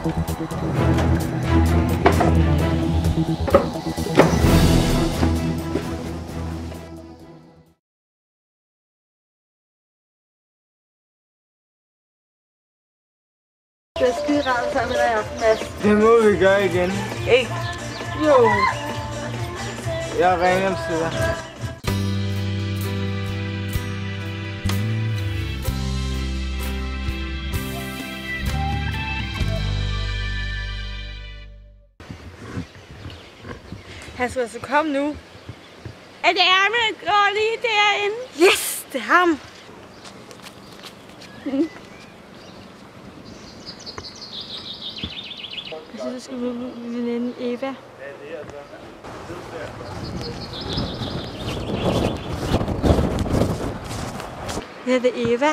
Det er skide rart sammen med dig i aften, Mads. Det må vi gøre igen. Ikke? Jo. Jeg ringer til dig. Han skal altså komme nu. Er det Arne, der går lige derinde? Yes, det er ham. Så skal vi med veninden Eva. Ja, det er Eva.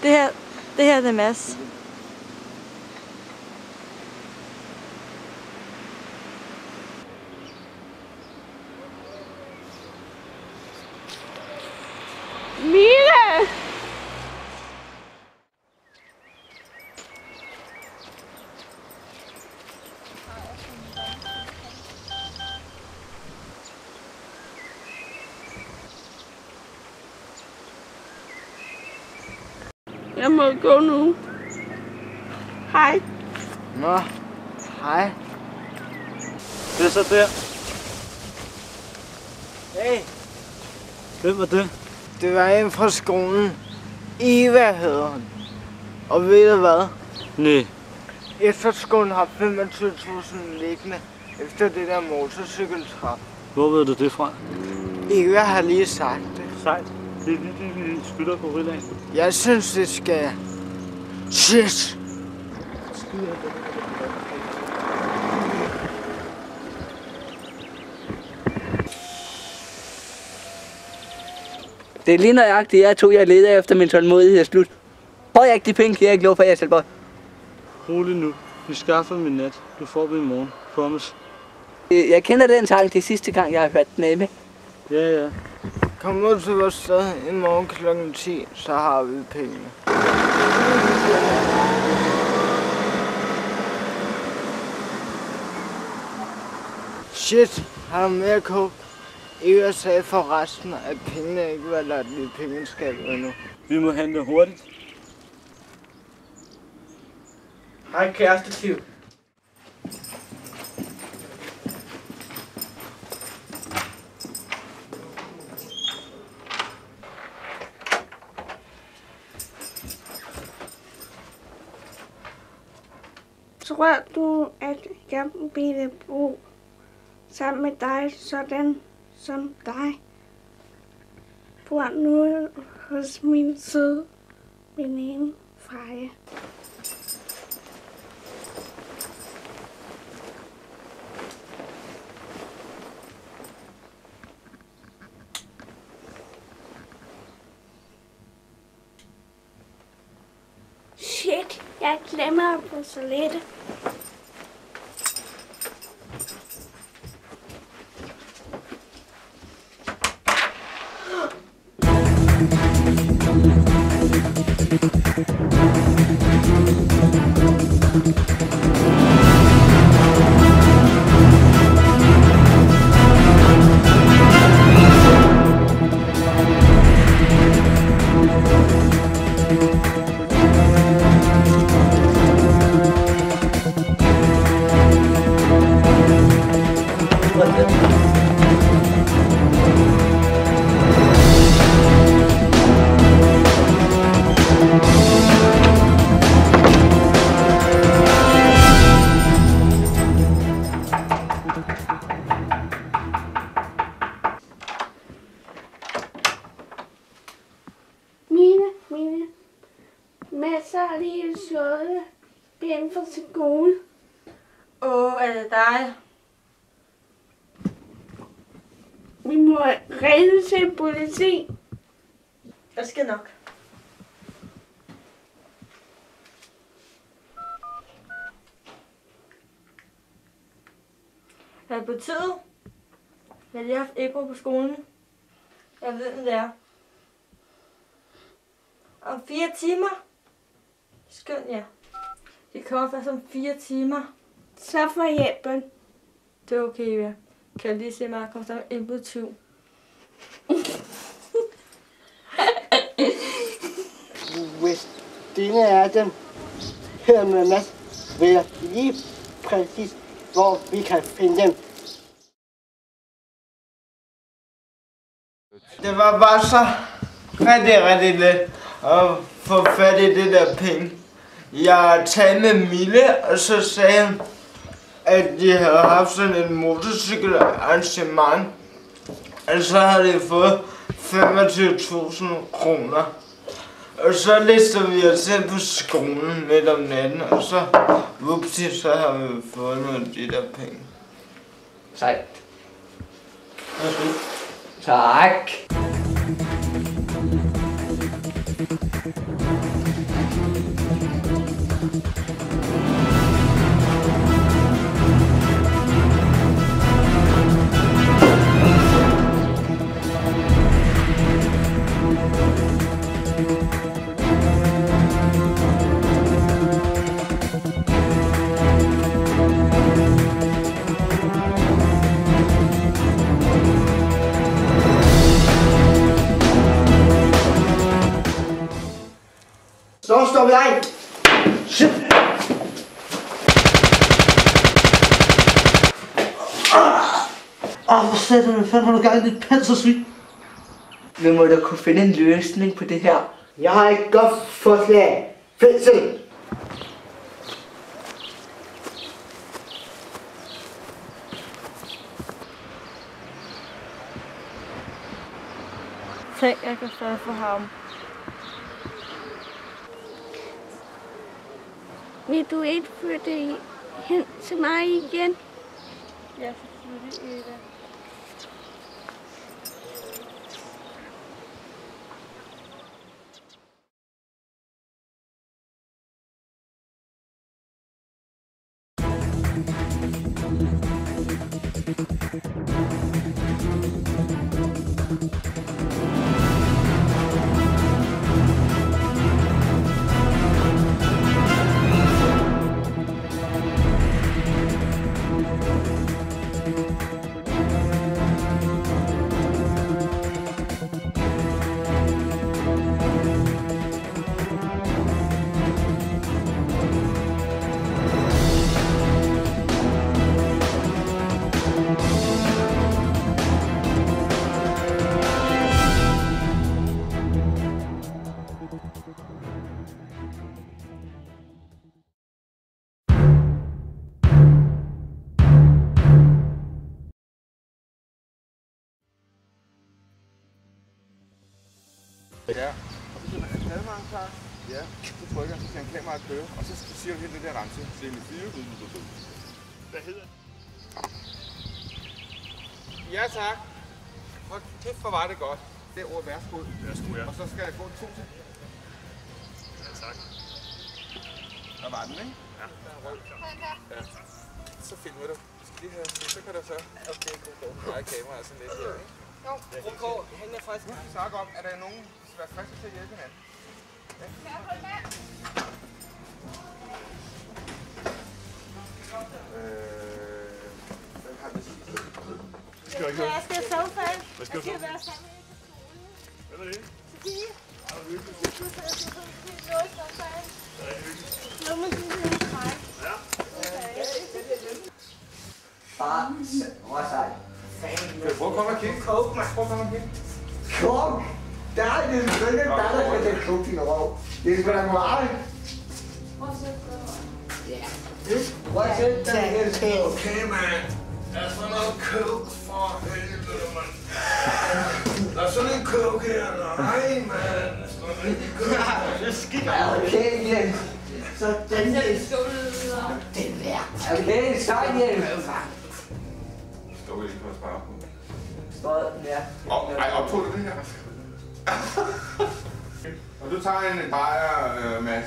Det her er det Mads. Mille! Jeg må gå nu. Hej. Nå, hej. Det er så der. Hey, Hvem var det? det var en fra skolen. Eva hedder hun. Og ved du hvad? Nej. Efterskolen har 25.000 liggende efter det der motorcykeltrap. Hvor ved du det fra? Eva har lige sagt det. Sejt. Det er lige vi skylder på Rillagen. Jeg synes, det skal... Shit! Det er lige nøjagtigt, jeg tog, jeg leder efter min tålmodighed er slut. Får jeg ikke de penge, kan jeg ikke love for, jeg selv bare. Rolig nu. Vi skaffer min nat. Du får dem i morgen. Promise. Jeg kender den sang, det sidste gang, jeg har hørt den med. Ja. Kom nu til vores sted i morgen kl. 10, så har vi pengene. Shit, har du mere coke? Eva sagde forresten, at pengene ikke var lagt i pengeskabet endnu. Vi må handle hurtigt. Hej kærestetiv. Tror du, at jeg ville bo sammen med dig, sådan som dig? Bor nu hos min søde veninde Freja. Shit, jeg glemmer på toilettet. Mine masser har lige slået ben for skole. Er det dig? Vi må ringe til politi. Jeg skal nok. Er det politiet? Jeg har lige haft Ebro på skolen. Jeg ved, hvem det er. om 4 timer. Skøn jer. Det kommer først om 4 timer. Så får hjælpen. Det er okay, ja. Kan jeg lige se mig, kommer der en indbrudstyv. Hvis dine af dem hører med Mads, ved jeg lige præcis, hvor vi kan finde dem. Det var bare så rigtig let at få fat i det der penge. Jeg talte med Mille, og så sagde hun, at de havde haft sådan et motorcykelarrangement. Og så havde de fået 25.000 kroner. Og så listede vi os selv på skolen midt om natten, og så vupti, så har vi fået nogle af de der penge. Sejt. Tak. Så står vi dig! Shit! Hvor satan, hvad fanden har du gang i dit pansersvin? Vi må da kunne finde en løsning på det her. Jeg har et godt forslag. Fængsel! Tænk, jeg kan sørge for ham. Vil du ikke flytte hen til mig igen? Ja, selvfølgelig, Eva. Ja, og så er skademaren klar. Ja, så trykker jeg, så kan kameraet køre, og så siger du helt det der ramse. Semi-4. Hvad hedder det? Ja tak. Hold kæft, hvor var det godt. Det er ordet værsgo. Værsgo, ja. Og så skal jeg få en 2 til. Ja tak. Der var den, ikke? Ja. Ja. Så filmer du. Du skal lige have, så kan du så. Okay, god. Der er kameraet sådan lidt her, ikke? Jo, OK, han er frisk. Vi snakker om, at der er nogen, der skal være friske til at hjælpe hinanden. Ja. Kan jeg holde med? Hvem har det sidste? Det skal jeg ikke høre. Jeg skal sove fast. Hvad skal du sove? Jeg skal være sammen med personen. Hvad er det? Sofie. Ja, det er hyggeligt. Jeg skal noget sove fast. Det er hyggeligt. Nå, men du vil til mig. Ja. Far, hvor sej. Prøv at komme og kigge. Prøv at komme og kigge. Kok! Der er det selvfølgelig der kan tage kok din røv. Det er sgu da meget. Ja. Prøv at sætte dig her. Okay, mand. Der er sådan noget coke for helvede, mand. Der er sådan en coke her. Nej, mand. Der står rigtig coke. Det skikker. Okay, Jens. Så den der. Den der. Okay, sej Jens. Står vi lige på at spare på. Stod, ja. Ej, optog du det her? Og du tager en bajer, Mads.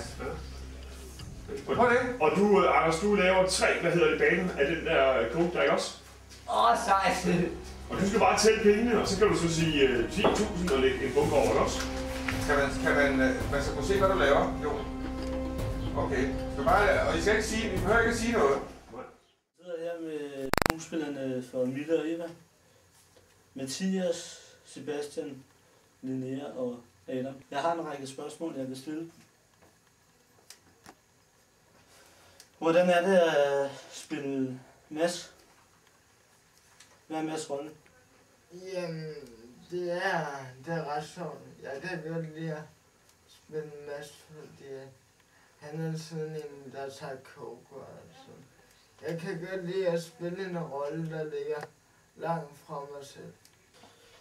Prøv det. Og du, Anders, du laver 3, baner af den der coke, der, ikke også? Sejt. Og du skal bare tælle pengene, og så kan du så sige 10.000 og lægge en bunke over, også? Kan man man skal kunne se, hvad du laver. Jo. Okay. Og I skal ikke sige, I behøver ikke at sige noget. Jeg sidder her med skuespillerne for Mille og Eva. Mathias, Sebastian, Linnea og Adam. Jeg har en række spørgsmål, jeg vil stille. Hvordan er det at spille Mads? Hvad er Mads' rolle? Jamen, det er ret sjovt. Jeg kan godt lide at spille Mads, fordi han er sådan en, der tager coke og sådan. Jeg kan godt lide at spille en rolle, der ligger langt fra mig selv.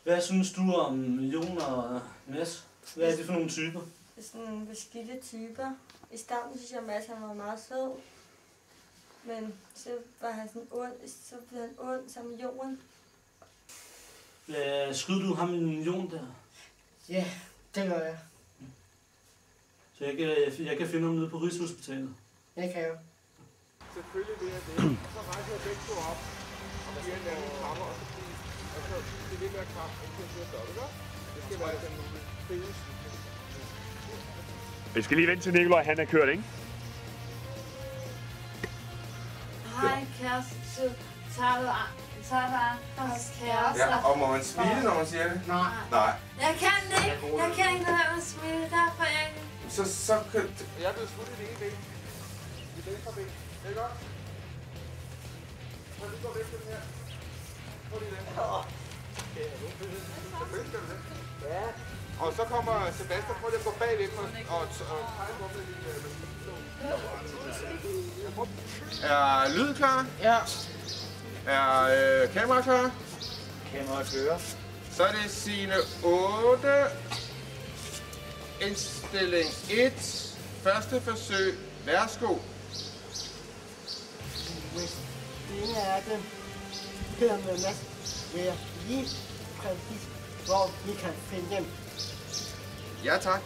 Hvad synes du om Jon og Mads? Hvad er det for nogle typer? Det er sådan beskidte typer. I starten synes jeg, at Mads han var meget sød. Men så var han sådan ond, så blev han ond sammen med Jon. Skød du ham en Jon der? Ja, det gør jeg. Så jeg kan finde ham nede på Rigshospitalet? Det kan jeg. Selvfølgelig vil jeg det. Og så rejser jeg begge to op. Og så giver jeg en krammer, og så det lidt mere kraft, og så bliver det ikke? Det skal være sådan nogle fælles. Vi skal lige vente til Nikolaj, han er kørt, ikke? Hej, kæreste. Tager du andres kæreste? Ja, og må man smile, når man siger det? Nej. Nej. Jeg kan det ikke. Jeg kan ikke lade være med at smile. Derfor jeg ikke. Så kan... Jeg er blevet skudt i det ene ben. I venstre ben. Er det godt? Prøv lige at gå væk til den her. Prøv lige den. Selvfølgelig skal du det. Ja. Og så kommer Sebastian, prøv lige at gå bagved og pege på med din Er lyd klar? Ja. Er kamera klar? Kamera kører. Så er det scene 8. Indstilling 1. Første forsøg. Værsgo. Hvis det er den her med Mads, vil jeg lige præcis, hvor vi kan finde dem. Ja tak.